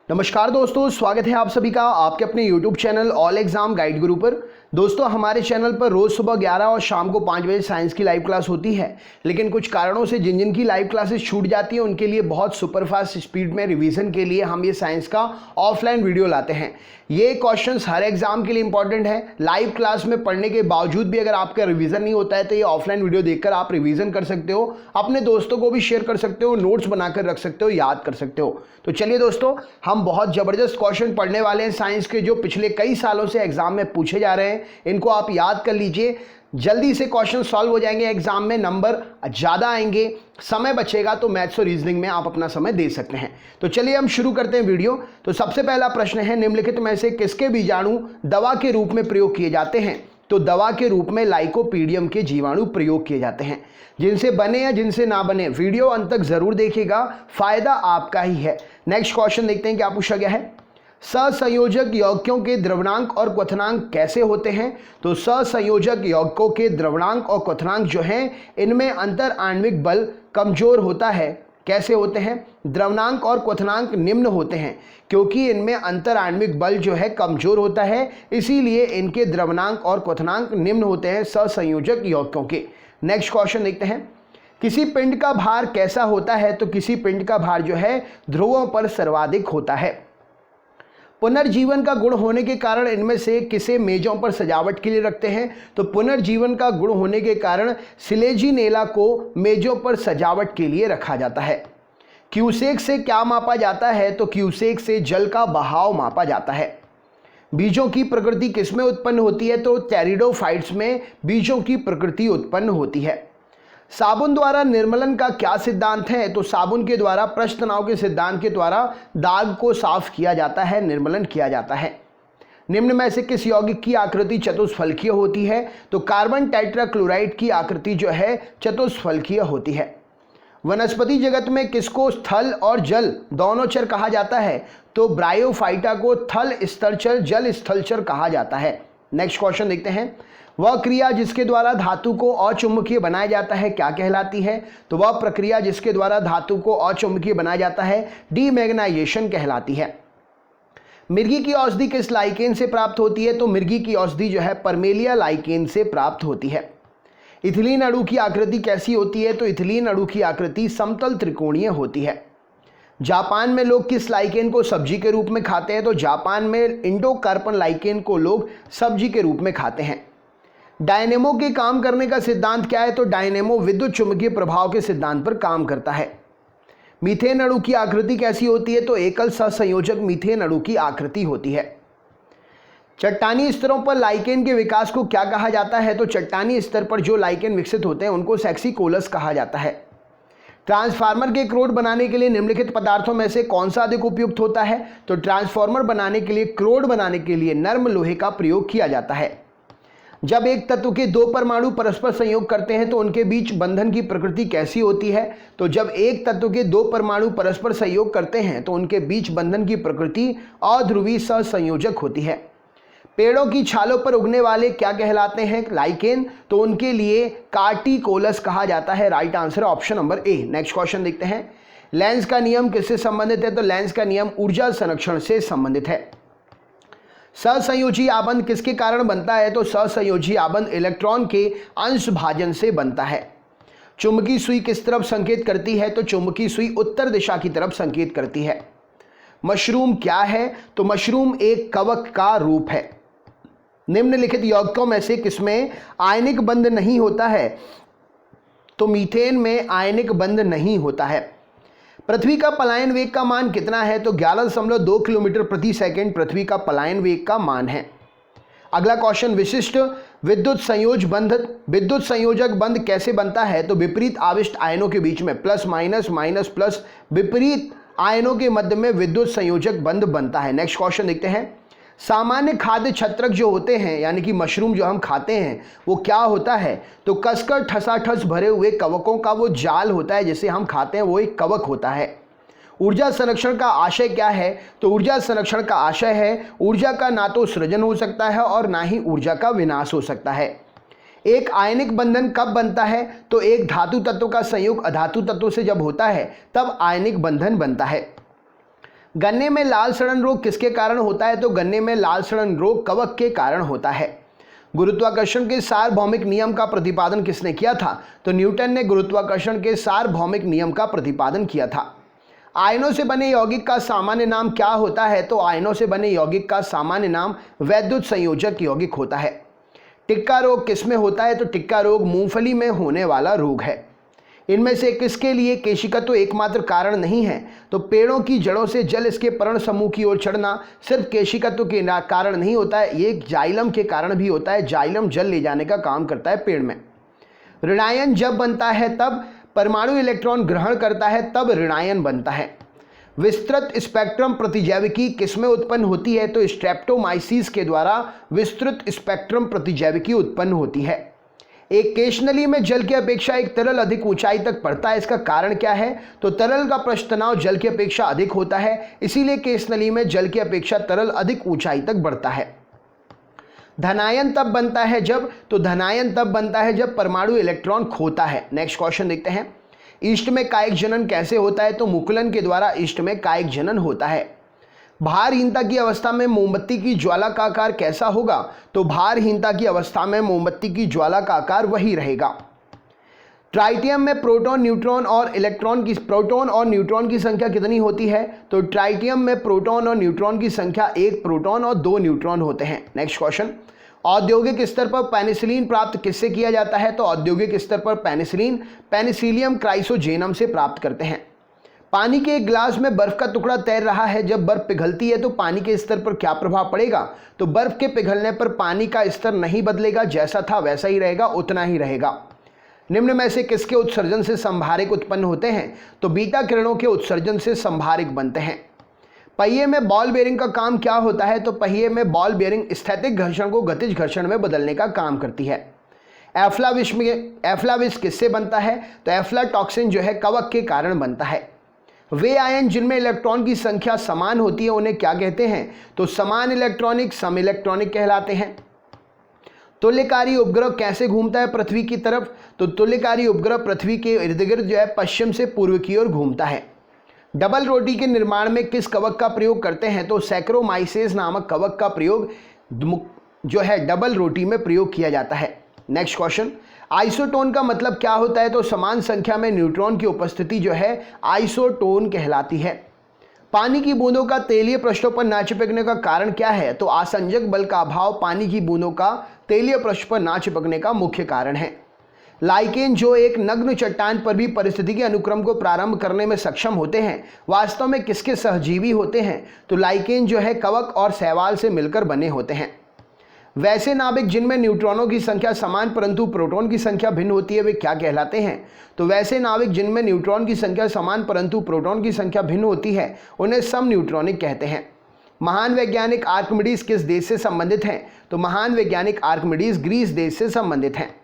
नमस्कार दोस्तों, स्वागत है आप सभी का आपके अपने YouTube channel all exam guide गुरु पर। दोस्तों, हमारे चैनल पर रोज सुबह 11 और शाम को 5 बजे साइंस की लाइव क्लास होती है, लेकिन कुछ कारणों से जिन जिन की लाइव क्लासेस छूट जाती है उनके लिए बहुत सुपरफास्ट स्पीड में रिवीजन के लिए हम ये साइंस का ऑफलाइन वीडियो लाते हैं। ये क्वेश्चंस हर एग्जाम के लिए इंपॉर्टेंट है। लाइव क्लास में पढ़ने के बावजूद भी अगर आपका रिवीजन नहीं होता है तो ये ऑफलाइन वीडियो देखकर आप रिवीजन कर सकते हो, अपने दोस्तों को भी शेयर कर सकते हो, नोट्स बनाकर रख सकते हो, याद कर सकते हो। तो चलिए दोस्तों, हम बहुत जबरदस्त क्वेश्चन पढ़ने वाले हैं साइंस के, जो पिछले कई सालों से एग्जाम में पूछे जा रहे हैं। इनको आप याद कर लीजिए, जल्दी से क्वेश्चन सॉल्व हो जाएंगे, एग्जाम में नंबर ज़्यादा आएंगे, समय बचेगा तो मैथ्स और रीजनिंग में आप अपना समय दे सकते हैं। तो चलिए हम शुरू करते हैं वीडियो। तो सबसे पहला प्रश्न है, निम्नलिखित में से किसके बीजाणु दवा के रूप में प्रयोग किए जाते हैं? तो दवा के रूप में लाइकोपीडियम के जीवाणु प्रयोग किए जाते हैं। जिनसे बने या जिनसे ना बने, वीडियो अंत तक जरूर देखिएगा, फायदा आपका ही है। नेक्स्ट क्वेश्चन देखते हैं क्या पूछा गया है। सहसंयोजक यौगिकों के द्रवणांक और क्वथनांक कैसे होते हैं? तो सहसंयोजक यौगिकों के द्रवणांक और क्वथनांक जो हैं, इनमें अंतर आणविक बल कमजोर होता है। कैसे होते हैं? द्रवणांक और क्वथनांक निम्न होते हैं, क्योंकि इनमें अंतर आणविक बल जो है कमजोर होता है, इसीलिए इनके द्रवणांक और क्वथनांक निम्न होते हैं सहसंयोजक यौगिकों के। नेक्स्ट क्वेश्चन देखते हैं। किसी पिंड का भार कैसा होता है? तो किसी पिंड का भार जो है ध्रुवों पर सर्वाधिक होता है। पुनर्जीवन का गुण होने के कारण इनमें से किसे मेजों पर सजावट के लिए रखते हैं? तो पुनर्जीवन का गुण होने के कारण सिलेजिनेला को मेजों पर सजावट के लिए रखा जाता है। क्यूसेक से क्या मापा जाता है? तो क्यूसेक से जल का बहाव मापा जाता है। बीजों की प्रकृति किसमें उत्पन्न होती है? तो टेरिडोफाइट्स में बीजों की प्रकृति उत्पन्न होती है। साबुन द्वारा निर्मलन का क्या सिद्धांत है? तो साबुन के द्वारा पृष्ठ तनाव के सिद्धांत के द्वारा दाग को साफ किया जाता है, निर्मलन किया जाता है। निम्न में से किस यौगिक की आकृति चतुष्फलकीय होती है? तो कार्बन टेट्राक्लोराइड की आकृति जो है चतुष्फलकीय होती है। वनस्पति जगत में किसको स्थल और जल दोनों चर कहा जाता है? तो ब्रायोफाइटा को थल स्थलचर जल स्थलचर कहा जाता है। नेक्स्ट क्वेश्चन देखते हैं। वह क्रिया जिसके द्वारा धातु को अचुंबकीय बनाया जाता है क्या कहलाती है? तो वह प्रक्रिया जिसके द्वारा धातु को अचुंबकीय बनाया जाता है डीमैग्नेटाइजेशन कहलाती है। मिर्गी की औषधि किस लाइकेन से प्राप्त होती है? तो मिर्गी की औषधि जो है परमेलिया लाइकेन से प्राप्त होती है। इथिलीन अणु की आकृति कैसी होती है? तो इथिलीन अणु की आकृति समतल त्रिकोणीय होती है। जापान में लोग किस लाइकेन को सब्जी के रूप में खाते हैं? तो जापान में इंडोकार्पन लाइकेन को लोग सब्जी के रूप में खाते हैं। डायनेमो के काम करने का सिद्धांत क्या है? तो डायनेमो विद्युत चुंबकीय प्रभाव के सिद्धांत पर काम करता है। मीथेन अणु की आकृति कैसी होती है? तो एकल सहसंयोजक मीथेन अणु की आकृति होती है। चट्टानी स्तरों पर लाइकेन के विकास को क्या कहा जाता है? तो चट्टानी स्तर पर जो लाइकेन विकसित होते हैं उनको सेक्सिकोलस कहा जाता है। ट्रांसफार्मर के क्रोड बनाने के लिए निम्नलिखित पदार्थों में से कौन सा अधिक उपयुक्त होता है? तो ट्रांसफार्मर बनाने के लिए, क्रोड बनाने के लिए नर्म लोहे का प्रयोग किया जाता है। जब एक तत्व के दो परमाणु परस्पर संयोग करते हैं तो उनके बीच बंधन की प्रकृति कैसी होती है? तो जब एक तत्व के दो परमाणु परस्पर संयोग करते हैं तो उनके बीच बंधन की प्रकृति अध्रुवीय सहसंयोजक होती है। पेड़ों की छालों पर उगने वाले क्या कहलाते हैं? लाइकेन। तो उनके लिए कार्टिकोलस कहा जाता है। Right answer option number A. Next question देखते हैं। लेंस का नियम किससे संबंधित है? तो लेंस का नियम ऊर्जा संरक्षण से संबंधित है। सहसंयोजी आबंध किसके कारण बनता है? तो सहसंयोजी आबंध इलेक्ट्रॉन के अंश भाजन से बनता है। चुंबकीय सुई किस तरफ संकेत करती है? तो चुंबकीय सुई उत्तर दिशा की तरफ संकेत करती है। मशरूम क्या है? तो मशरूम एक कवक का रूप है। निम्नलिखित यौगिकों में से किसमें आयनिक बंध नहीं होता है? तो मीथेन में आयनिक बंध नहीं होता है। पृथ्वी का पलायन वेग का मान कितना है? तो 11.2 किलोमीटर प्रति सेकंड पृथ्वी का पलायन वेग का मान है। अगला क्वेश्चन, विशिष्ट विद्युत संयोजक बंध कैसे बनता है? तो विपरीत आविष्ट आयनों के बीच में प्लस माइनस माइनस प्लस विपरीत आयनों के मध्य में विद्युत संयोजक बंध बनता है। नेक्स्ट क्वेश्चन देखते हैं। सामान्य खाद्य छत्रक जो होते हैं, यानी कि मशरूम जो हम खाते हैं, वो क्या होता है? तो कसकर ठसाठस भरे हुए कवकों का वो जाल होता है जिसे हम खाते हैं, वो एक कवक होता है। ऊर्जा संरक्षण का आशय क्या है? तो ऊर्जा संरक्षण का आशय है ऊर्जा का ना तो सृजन हो सकता है और ना ही ऊर्जा का विनाश हो सकता है। एक आयनिक बंधन कब बनता है? तो एक धातु तत्व का संयोग अधातु तत्व से जब होता है तब आयनिक बंधन बनता है। गन्ने में लाल सड़न रोग किसके कारण होता है? तो गन्ने में लाल सड़न रोग कवक के कारण होता है। गुरुत्वाकर्षण के सार्वभौमिक नियम का प्रतिपादन किसने किया था? तो न्यूटन ने गुरुत्वाकर्षण के सार्वभौमिक नियम का प्रतिपादन किया था। आयनों से बने यौगिक का सामान्य नाम क्या होता है? तो आयनों से बने यौगिक का सामान्य नाम वैद्युत संयोजक यौगिक होता है। टिक्का रोग किसमें होता है? तो टिक्का रोग मूंगफली में होने वाला रोग है। इनमें से किसके लिए केशिकत्व एकमात्र कारण नहीं है? तो पेड़ों की जड़ों से जल इसके पर्ण समूह की ओर चढ़ना सिर्फ केशिकत्व के कारण नहीं होता है, ये जाइलम के कारण भी होता है। जाइलम जल ले जाने का काम करता है पेड़ में। ऋणायन जब बनता है तब परमाणु इलेक्ट्रॉन ग्रहण करता है, तब ऋणायन बनता है। विस्तृत स्पेक्ट्रम प्रतिजैविकी किसमें उत्पन्न होती है? तो स्ट्रेप्टोमाइसिस के द्वारा विस्तृत स्पेक्ट्रम प्रतिजैविकी उत्पन्न होती है। एक केश नली में जल की अपेक्षा एक तरल अधिक ऊंचाई तक बढ़ता है, इसका कारण क्या है? तो तरल का पृष्ठ तनाव जल की अपेक्षा अधिक होता है, इसीलिए केश नली में जल की अपेक्षा तरल अधिक ऊंचाई तक बढ़ता है। धनायन तब बनता है जब, तो धनायन तब बनता है जब परमाणु इलेक्ट्रॉन खोता है। नेक्स्ट क्वेश्चन देखते हैं। ईस्ट में कायिक जनन कैसे होता है? तो मुकुलन के द्वारा ईस्ट में कायिक जनन होता है। भारहीनता की अवस्था में मोमबत्ती की ज्वाला का आकार कैसा होगा? तो भारहीनता की अवस्था में मोमबत्ती की ज्वाला का आकार वही रहेगा। ट्राइटियम में प्रोटॉन न्यूट्रॉन और न्यूट्रॉन की संख्या कितनी होती है? तो ट्राइटियम में प्रोटॉन और न्यूट्रॉन की संख्या 1 प्रोटॉन और 2 न्यूट्रॉन होते हैं। Next question. औद्योगिक स्तर पर पेनिसिलिन प्राप्त किससे किया जाता है? तो औद्योगिक स्तर पर पेनिसिलिन पेनिसिलियम क्राइसोजेनम से प्राप्त करते हैं। पानी के एक गिलास में बर्फ का टुकड़ा तैर रहा है, जब बर्फ पिघलती है तो पानी के स्तर पर क्या प्रभाव पड़ेगा? तो बर्फ के पिघलने पर पानी का स्तर नहीं बदलेगा, जैसा था वैसा ही रहेगा, उतना ही रहेगा। निम्न में से किसके उत्सर्जन से संभारिक उत्पन्न होते हैं? तो बीटा किरणों के उत्सर्जन से संभारिक बनते हैं। पहिए में बॉल बेयरिंग का काम क्या होता है? तो पहिए में बॉल बेयरिंग स्थैतिक घर्षण को गतिज घर्षण में बदलने का काम करती है। एफ्लाविश किससे बनता है? तो एफ्लाटॉक्सिन जो है कवक के कारण बनता है। वे आयन जिनमें इलेक्ट्रॉन की संख्या समान होती है उन्हें क्या कहते हैं? तो समान इलेक्ट्रॉनिक सम इलेक्ट्रॉनिक कहलाते हैं। तुल्यकारी उपग्रह कैसे घूमता है पृथ्वी की तरफ? तो तुल्यकारी उपग्रह पृथ्वी के इर्द गिर्द जो है पश्चिम से पूर्व की ओर घूमता है। डबल रोटी के निर्माण में किस कवक का प्रयोग करते हैं? तो सैक्रोमाइसेस नामक कवक का प्रयोग जो है डबल रोटी में प्रयोग किया जाता है। Next question. आइसोटोन का मतलब क्या होता है? तो समान संख्या में न्यूट्रॉन की उपस्थिति जो है आइसोटोन कहलाती है। पानी की बूंदों का तेलीय पृष्ठों पर ना चिपकने का कारण क्या है? तो आसंजक बल का अभाव पानी की बूंदों का तेलीय पृष्ठ पर ना चिपकने का मुख्य कारण है। लाइकेन जो एक नग्न चट्टान पर भी परिस्थिति के अनुक्रम को प्रारंभ करने में सक्षम होते हैं, वास्तव में किसके सहजीवी होते हैं? तो लाइकेन जो है कवक और शैवाल से मिलकर बने होते हैं। वैसे नाभिक जिनमें न्यूट्रॉनों की संख्या समान परंतु प्रोटॉन की संख्या भिन्न होती है वे क्या कहलाते हैं? तो वैसे नाभिक जिनमें न्यूट्रॉन की संख्या समान परंतु प्रोटॉन की संख्या भिन्न होती है उन्हें सम न्यूट्रॉनिक कहते हैं। महान वैज्ञानिक आर्किमिडीज किस देश से संबंधित हैं? तो महान वैज्ञानिक आर्किमिडीज ग्रीस देश से संबंधित हैं।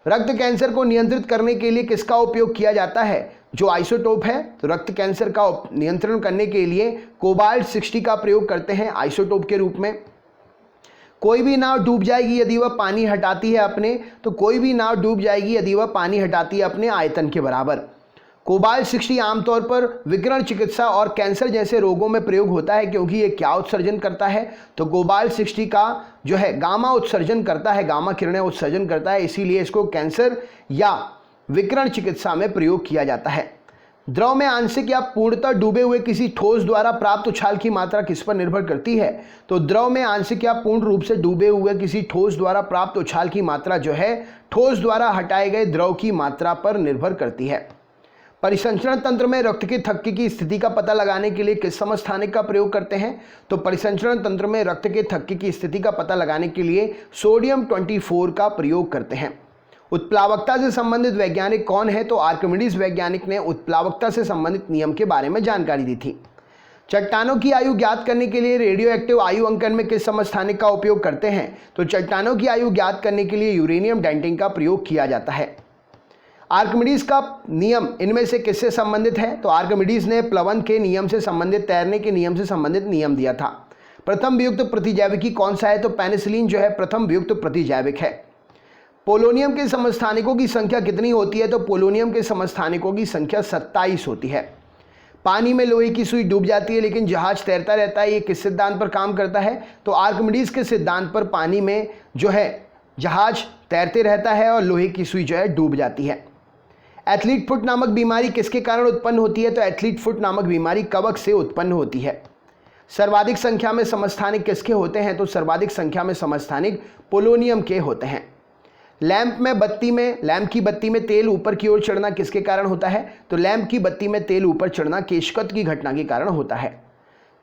रक्त कैंसर को नियंत्रित करने के लिए किसका उपयोग किया जाता है? जो आइसोटोप है, तो रक्त कैंसर का नियंत्रण करने के लिए कोबाल्ट 60 का प्रयोग करते हैं आइसोटोप के रूप में। कोई भी नाव डूब जाएगी यदि वह पानी हटाती है अपने आयतन के बराबर। कोबाल्ट 60 आमतौर पर विकिरण चिकित्सा और कैंसर जैसे रोगों में प्रयोग होता है, क्योंकि ये क्या उत्सर्जन करता है? तो कोबाल्ट 60 का जो है गामा उत्सर्जन करता है, गामा किरणें उत्सर्जन करता है, इसीलिए इसको कैंसर या विकिरण चिकित्सा में प्रयोग किया जाता है। द्रव में आंशिक या पूर्णतः डूबे हुए किसी ठोस द्वारा प्राप्त उछाल की मात्रा किस पर निर्भर करती है? तो द्रव में आंशिक या पूर्ण रूप से डूबे हुए किसी ठोस द्वारा प्राप्त उछाल की मात्रा जो है ठोस द्वारा हटाए गए द्रव की मात्रा पर निर्भर करती है। परिसंचरण तंत्र में रक्त के थक्के की स्थिति का पता लगाने के लिए किस समस्थानिक का प्रयोग करते हैं? तो परिसंचरण तंत्र में रक्त के थक्के की स्थिति का पता लगाने के लिए सोडियम 24 का प्रयोग करते हैं। उत्प्लावकता से संबंधित वैज्ञानिक कौन है? तो आर्किमिडीज वैज्ञानिक ने उत्प्लावकता से संबंधित नियम के बारे में जानकारी दी थी। चट्टानों की आयु ज्ञात करने के लिए रेडियो एक्टिव आयु अंकन में किस समस्थानिक का उपयोग करते हैं? तो चट्टानों की आयु ज्ञात करने के लिए यूरेनियम डेंटिंग का प्रयोग किया जाता है। आर्किमिडीज का नियम इनमें से किससे संबंधित है? तो आर्किमिडीज ने प्लवन के नियम से संबंधित, तैरने के नियम से संबंधित नियम दिया था। प्रथम वियुक्त प्रतिजैविकी कौन सा है? तो पेनिसिलिन जो है प्रथम वियुक्त प्रतिजैविक है। पोलोनियम के समस्थानिकों की संख्या कितनी होती है? तो पोलोनियम के समस्थानिकों की संख्या 27 होती है। पानी में लोहे की सुई डूब जाती है लेकिन जहाज तैरता रहता है। ये किस सिद्धांत पर काम करता है? तो आर्किमिडीज के सिद्धांत पर पानी में जो है जहाज तैरते रहता है और लोहे की सुई जो है डूब जाती है। एथलीट फुट नामक बीमारी किसके कारण उत्पन्न होती है? तो एथलीट फुट नामक बीमारी कवक से उत्पन्न होती है। सर्वाधिक संख्या में समस्थानिक किसके होते हैं? तो सर्वाधिक संख्या में समस्थानिक पोलोनियम के होते हैं। लैंप की बत्ती में तेल ऊपर की ओर चढ़ना किसके कारण होता है? तो लैंप की बत्ती में तेल ऊपर चढ़ना केशकत की घटना के कारण होता है।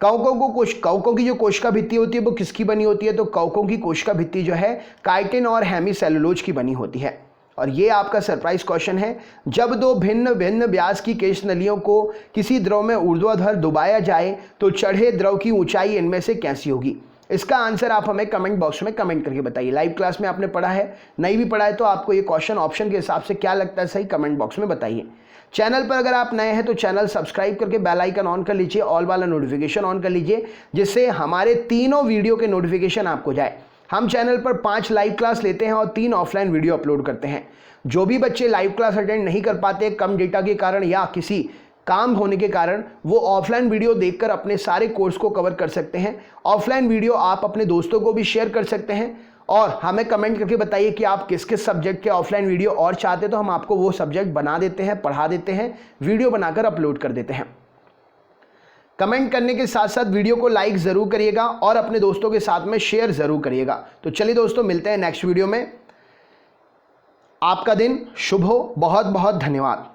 कवकों की जो कोशिका भित्ति होती है वो किसकी बनी होती है? तो कवकों की कोशिका भित्ति जो है काइटिन और हेमीसेलुलोज की बनी होती है। और ये आपका सरप्राइज क्वेश्चन है, जब दो भिन्न भिन्न व्यास की केश नलियों को किसी द्रव में ऊर्ध्वाधर डुबाया जाए तो चढ़े द्रव की ऊंचाई इनमें से कैसी होगी? इसका आंसर आप हमें कमेंट बॉक्स में कमेंट करके बताइए। लाइव क्लास में आपने पढ़ा है, नहीं भी पढ़ा है तो आपको ये क्वेश्चन ऑप्शन के हिसाब से क्या लगता है सही, कमेंट बॉक्स में बताइए। चैनल पर अगर आप नए हैं तो चैनल सब्सक्राइब करके बेल आइकन ऑन कर लीजिए, ऑल वाला नोटिफिकेशन ऑन कर लीजिए, जिससे हमारे तीनों वीडियो के नोटिफिकेशन आपको जाए। हम चैनल पर 5 लाइव क्लास लेते हैं और 3 ऑफलाइन वीडियो अपलोड करते हैं। जो भी बच्चे लाइव क्लास अटेंड नहीं कर पाते कम डेटा के कारण या किसी काम होने के कारण, वो ऑफलाइन वीडियो देखकर अपने सारे कोर्स को कवर कर सकते हैं। ऑफलाइन वीडियो आप अपने दोस्तों को भी शेयर कर सकते हैं और हमें कमेंट करके बताइए कि आप किस किस सब्जेक्ट के ऑफलाइन वीडियो और चाहते हैं, तो हम आपको वो सब्जेक्ट बना देते हैं, पढ़ा देते हैं, वीडियो बनाकर अपलोड कर देते हैं। कमेंट करने के साथ साथ वीडियो को लाइक जरूर करिएगा और अपने दोस्तों के साथ में शेयर जरूर करिएगा। तो चलिए दोस्तों, मिलते हैं नेक्स्ट वीडियो में। आपका दिन शुभ हो। बहुत बहुत धन्यवाद।